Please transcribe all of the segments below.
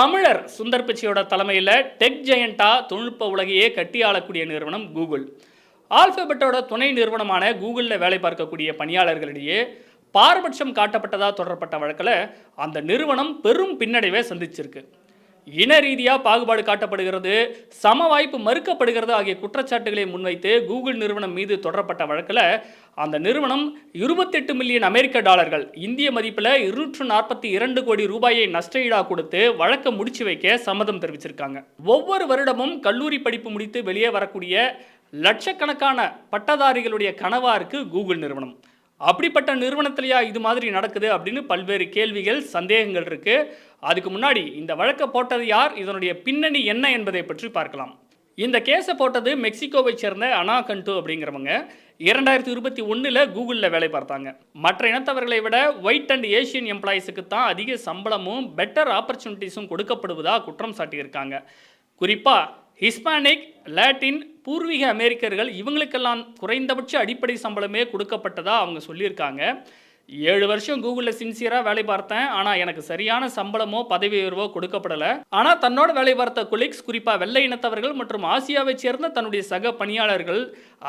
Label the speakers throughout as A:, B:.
A: தமிழர் சுந்தர் பிச்சையோட தலைமையில் டெக் ஜெயண்டா தொழில்நுட்ப உலகையே கட்டி ஆளக்கூடிய நிறுவனம் கூகுள். ஆல்பபெட்டோட துணை நிறுவனமான கூகுளில் வேலை பார்க்கக்கூடிய பணியாளர்களிடையே பாரபட்சம் காட்டப்பட்டதாக தொடரப்பட்ட வழக்கில் அந்த நிறுவனம் பெரும் பின்னடைவை சந்திச்சிருக்கு. இன ரீதியாக பாகுபாடு காட்டப்படுகிறது, சம வாய்ப்பு மறுக்கப்படுகிறது ஆகிய குற்றச்சாட்டுகளை முன்வைத்து கூகுள் நிறுவனம் மீது தொடரப்பட்ட வழக்கில் அந்த நிறுவனம் 28 மில்லியன் அமெரிக்க டாலர்கள், இந்திய மதிப்பில் 242 கோடி ரூபாயை நஷ்டஈடாக கொடுத்து வழக்கை முடிச்சு வைக்க சம்மதம் தெரிவிச்சிருக்காங்க. ஒவ்வொரு வருடமும் கல்லூரி படிப்பு முடித்து வெளியே வரக்கூடிய லட்சக்கணக்கான பட்டதாரிகளுடைய கனவா இருக்கு கூகுள் நிறுவனம். அப்படிப்பட்ட நிறுவனத்திலேயா இது மாதிரி நடக்குது அப்படின்னு பல்வேறு கேள்விகள், சந்தேகங்கள் இருக்கு. அதுக்கு முன்னாடி இந்த வழக்கை போட்டது யார், இதனுடைய பின்னணி என்ன என்பதை பற்றி பார்க்கலாம். இந்த கேஸை போட்டது மெக்சிகோவை சேர்ந்த அனா கண்டு அப்படிங்கிறவங்க 2021 கூகுளில் வேலை பார்த்தாங்க. மற்ற இனத்தவர்களை விட ஒயிட் அண்ட் ஏஷியன் எம்ப்ளாயிஸுக்கு தான் அதிக சம்பளமும் பெட்டர் ஆப்பர்ச்சுனிட்டிஸும் கொடுக்கப்படுவதாக குற்றம் சாட்டியிருக்காங்க. குறிப்பாக ஹிஸ்பானிக், லாட்டின், பூர்வீக அமெரிக்கர்கள் இவங்களுக்கெல்லாம் குறைந்தபட்ச அடிப்படை சம்பளமே கொடுக்கப்பட்டதா அவங்க சொல்லியிருக்காங்க. 7 வருஷம் கூகுளில் சின்சியராக வேலை பார்த்தேன், ஆனால் எனக்கு சரியான சம்பளமோ பதவி உயர்வோ கொடுக்கப்படலை. ஆனால் தன்னோட வேலை பார்த்த கொலீக்ஸ், குறிப்பாக வெள்ளை இனத்தவர்கள் மற்றும் ஆசியாவை சேர்ந்த தன்னுடைய சக பணியாளர்கள்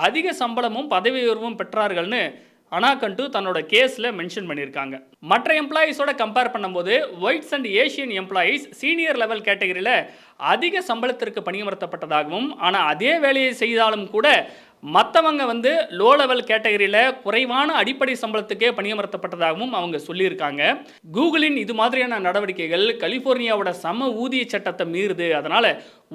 A: அதிக சம்பளமும் பதவி உயர்வும் பெற்றார்கள்னு அனா கண்டு தன்னோட கேஸில் மென்ஷன் பண்ணியிருக்காங்க. மற்ற எம்ப்ளாயீஸோட கம்பேர் பண்ணும்போது whites and Asian employees senior level கேட்டகரியில் அதிக சம்பளத்திற்கு பணியமர்த்தப்பட்டதாகவும், ஆனால் அதே வேலையை செய்தாலும் கூட மற்றவங்க லோ லெவல் கேட்டகரியில் குறைவான அடிப்படை சம்பளத்துக்கே பணியமர்த்தப்பட்டதாகவும் அவங்க சொல்லியிருக்காங்க. கூகுளின் இது மாதிரியான நடவடிக்கைகள் கலிஃபோர்னியாவோட சம ஊதிய சட்டத்தை மீறுது, அதனால்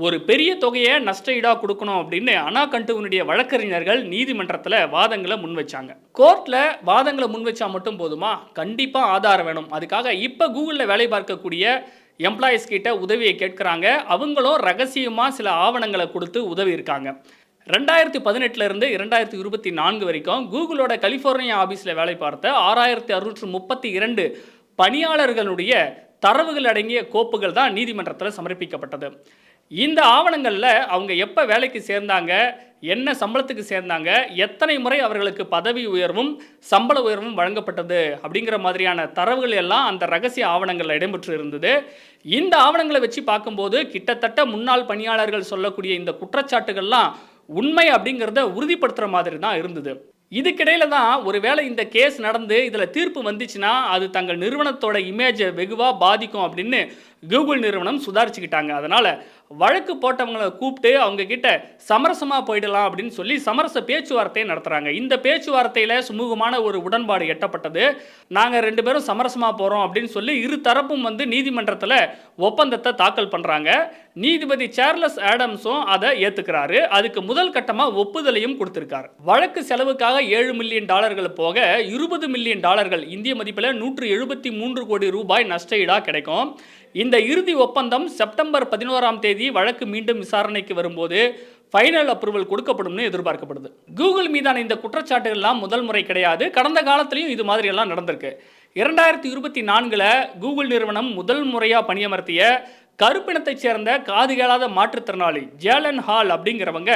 A: ஒரு பெரிய தொகையை நஷ்டஈடாக கொடுக்கணும் அப்படின்னு அனா கண்டுவனுடைய வழக்கறிஞர்கள் நீதிமன்றத்தில் வாதங்களை முன்வச்சாங்க. கோர்ட்டில் வாதங்களை முன்வச்சா மட்டும் போதுமா? கண்டிப்பாக ஆதாரம் வேணும். அதுக்காக இப்போ கூகுளில் வேலை பார்க்கக்கூடிய எம்ப்ளாயீஸ் கிட்ட உதவியை கேட்குறாங்க. அவங்களும் ரகசியமாக சில ஆவணங்களை கொடுத்து உதவி இருக்காங்க. 2018 2024 வரைக்கும் கூகுளோட கலிஃபோர்னியா ஆஃபீஸில் வேலை பார்த்த 6632 பணியாளர்களுடைய தரவுகள் அடங்கிய கோப்புகள் தான் நீதிமன்றத்தில் சமர்ப்பிக்கப்பட்டது. இந்த ஆவணங்களில் அவங்க எப்போ வேலைக்கு சேர்ந்தாங்க, என்ன சம்பளத்துக்கு சேர்ந்தாங்க, எத்தனை முறை அவர்களுக்கு பதவி உயர்வும் சம்பள உயர்வும் வழங்கப்பட்டது அப்படிங்கிற மாதிரியான தரவுகள் எல்லாம் அந்த ரகசிய ஆவணங்களில் இடம்பெற்று இருந்தது. இந்த ஆவணங்களை வச்சு பார்க்கும்போது கிட்டத்தட்ட முன்னாள் பணியாளர்கள் சொல்லக்கூடிய இந்த குற்றச்சாட்டுகள்லாம் உண்மை அப்படிங்கிறத உறுதிப்படுத்துகிற மாதிரி தான் இருந்தது. இதுக்கிடையில தான் ஒருவேளை இந்த கேஸ் நடந்து இதில் தீர்ப்பு வந்துச்சுன்னா அது தங்கள் நிறுவனத்தோட இமேஜை வெகுவாக பாதிக்கும் அப்படின்னு கூகுள் நிறுவனம் சுதாரிச்சுக்கிட்டாங்க. அதனால் வழக்கு போட்டவங்களை கூப்பிட்டு அவங்க கிட்ட சமரசமாக போயிடலாம் அப்படின்னு சொல்லி சமரச பேச்சுவார்த்தையை நடத்துகிறாங்க. இந்த பேச்சுவார்த்தையில் சுமூகமான ஒரு உடன்பாடு எட்டப்பட்டது. நாங்கள் 2 பேரும் சமரசமாக போகிறோம் அப்படின்னு சொல்லி இரு தரப்பும் நீதிமன்றத்தில் ஒப்பந்தத்தை தாக்கல் பண்ணுறாங்க. நீதிபதி சார்லஸ் ஆடம்ஸும் அதை ஏற்றுக்கிறாரு. அதுக்கு முதல் கட்டமாக ஒப்புதலையும் கொடுத்துருக்காரு. வழக்கு செலவுக்காக $7 மில்லியன் போக $20 மில்லியன், இந்திய மதிப்பில் 173 கோடி ரூபாய் நஷ்டஈடாக கிடைக்கும். இந்த இறுதி ஒப்பந்தம் செப்டம்பர் 11 வழக்கு மீண்டும் விசாரணைக்கு வரும்போது ஃபைனல் அப்ரூவல் கொடுக்கப்படும் எதிர்பார்க்கப்படுது. கூகுள் மீதான இந்த குற்றச்சாட்டுகள்லாம் முதல் முறை கிடையாது. கடந்த காலத்திலையும் இது மாதிரி எல்லாம் நடந்திருக்கு. 2024 கூகுள் நிறுவனம் முதல் முறையாக பணியமர்த்திய கருப்பினத்தைச் சேர்ந்த காது கேளாத மாற்றுத்திறனாளி ஜேலன் ஹால் அப்படிங்கிறவங்க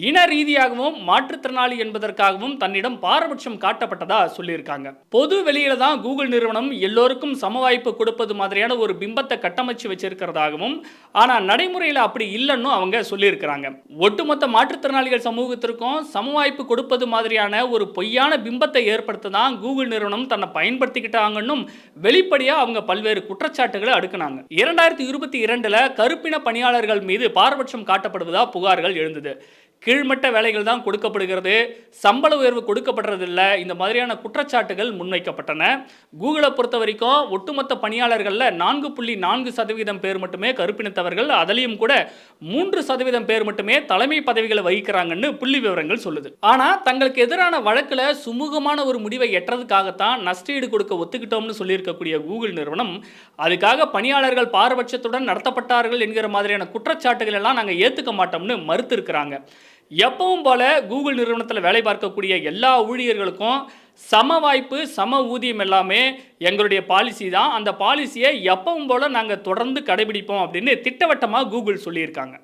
A: இன ரீதியாகவும் மாற்றுத்திறனாளி என்பதற்காகவும் தன்னிடம் பாரபட்சம் காட்டப்பட்டதா சொல்லியிருக்காங்க. பொது வெளியில தான் கூகுள் நிறுவனம் எல்லோருக்கும் சம வாய்ப்பு கொடுப்பது மாதிரியான ஒரு பிம்பத்தை கட்டமைச்சு வச்சிருக்கிறதாகவும், ஆனால் நடைமுறையில் அப்படி இல்லைன்னு அவங்க சொல்லியிருக்கிறாங்க. ஒட்டுமொத்த மாற்றுத்திறனாளிகள் சமூகத்திற்கும் சம வாய்ப்பு கொடுப்பது மாதிரியான ஒரு பொய்யான பிம்பத்தை ஏற்படுத்த தான் கூகுள் நிறுவனம் தன்னை பயன்படுத்திக்கிட்டாங்கன்னு வெளிப்படையாக அவங்க பல்வேறு குற்றச்சாட்டுகளை அடுக்கினாங்க. 2022 கருப்பின பணியாளர்கள் மீது பாரபட்சம் காட்டப்படுவதா புகார்கள் எழுந்தது. கீழ்மட்ட வேலைகள் தான் கொடுக்கப்படுகிறது, சம்பள உயர்வு கொடுக்கப்படுறதில்லை, இந்த மாதிரியான குற்றச்சாட்டுகள் முன்வைக்கப்பட்டன. கூகுளை பொறுத்த வரைக்கும் ஒட்டுமொத்த பணியாளர்களில் 4.4% பேர் மட்டுமே கருப்பினத்தவர்கள், அதிலையும் கூட 3% பேர் மட்டுமே தலைமை பதவிகளை வகிக்கிறாங்கன்னு புள்ளி விவரங்கள் சொல்லுது. ஆனால் தங்களுக்கு எதிரான வழக்கில் சுமூகமான ஒரு முடிவை எட்டுறதுக்காகத்தான் நஷ்டஈடு கொடுக்க ஒத்துக்கிட்டோம்னு சொல்லியிருக்கக்கூடிய கூகுள் நிறுவனம் அதுக்காக பணியாளர்கள் பாரபட்சத்துடன் நடத்தப்பட்டார்கள் என்கிற மாதிரியான குற்றச்சாட்டுகள் எல்லாம் நாங்கள் ஏற்றுக்க மாட்டோம்னு மறுத்து இருக்கிறாங்க. எப்பவும் போல கூகுள் நிறுவனத்தில் வேலை பார்க்கக்கூடிய எல்லா ஊழியர்களுக்கும் சம வாய்ப்பு, சம ஊதியம் எல்லாமே எங்களுடைய பாலிசி தான். அந்த பாலிசியை எப்பவும் போல நாங்கள் தொடர்ந்து கடைபிடிப்போம் அப்படின்னு திட்டவட்டமாக கூகுள் சொல்லியிருக்காங்க.